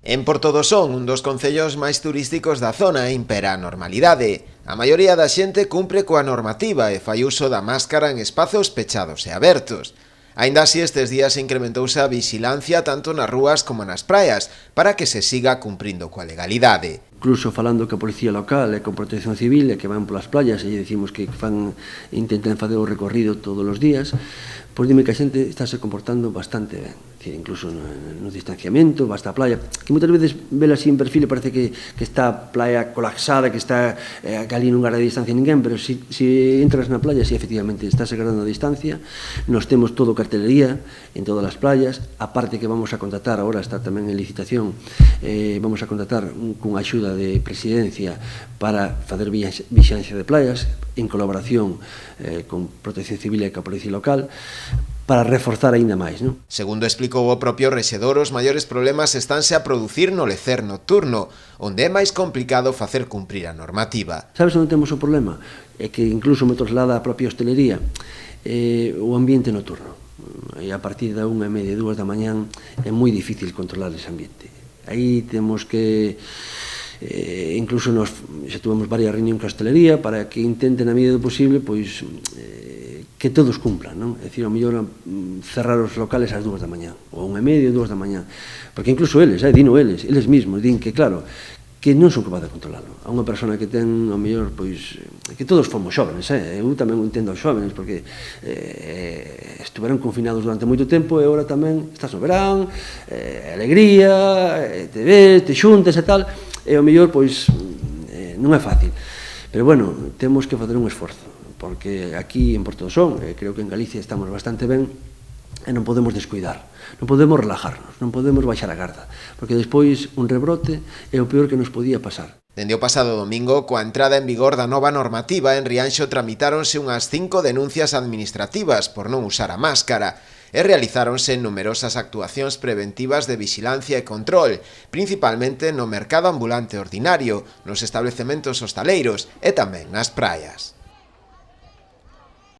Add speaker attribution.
Speaker 1: En Porto do Son, un dos concellos máis turísticos da zona, impera a normalidade. A maioría da xente cumpre coa normativa e fai uso da máscara en espazos pechados e abertos. Aínda así, estes días incrementouse a vixilancia tanto nas rúas como nas praias para que se siga cumprindo coa legalidade.
Speaker 2: Incluso falando que a Policía Local e con Protección Civil e que van polas playas e dicimos que intentan facer o recorrido todos os días, pois dime que a xente estáse comportando bastante ben. Incluso no distanciamento, basta a playa, que moitas veces vela así en perfil e parece que está a playa colapsada, que está que ali non guarda distancia ninguén, pero se entras na playa, si efectivamente estás guardando a distancia. Nos temos todo cartelería en todas as playas, a parte que vamos a contratar, agora está tamén en licitación, vamos a contratar cunha axuda de Presidencia para fazer vixilancia de playas en colaboración con Protección Civil e coa Policía Local, para reforzar aínda máis, non?
Speaker 1: Segundo explicou o propio rexedor, os maiores problemas estánse a producir no lecer nocturno, onde é máis complicado facer cumprir a normativa.
Speaker 2: Sabes onde temos o problema? É que incluso me traslada a propia hostelería, o ambiente nocturno. E a partir da 1:30, 2 da mañán, é moi difícil controlar ese ambiente. Aí temos que... incluso xa tuvemos varias reunións con a hostelería para que intenten a medida do posible pois que todos cumplan, non? É dicir, ao mellor cerrar os locales ás 2 da mañán ou 1:30, 2 da mañán, porque incluso eles mesmos din que claro, que non son capaces de controlarlo. A unha persona que ten, ao mellor, pois, que todos fomos xóvenes, eu tamén entendo aos xóvenes, porque estuveron confinados durante moito tempo e agora tamén estás no verán, alegría, te ves, te xuntas e tal, e ao mellor, pois, non é fácil. Pero, bueno, temos que facer un esforzo, porque aquí en Porto do Son, creo que en Galicia estamos bastante ben, e non podemos descuidar, non podemos relajarnos, non podemos baixar a garda, porque despois un rebrote é o peor que nos podía pasar.
Speaker 1: Dende o pasado domingo, coa entrada en vigor da nova normativa, en Rianxo tramitáronse unhas 5 denuncias administrativas por non usar a máscara e realizáronse numerosas actuacións preventivas de vixilancia e control, principalmente no mercado ambulante ordinario, nos establecementos hostaleiros e tamén nas praias.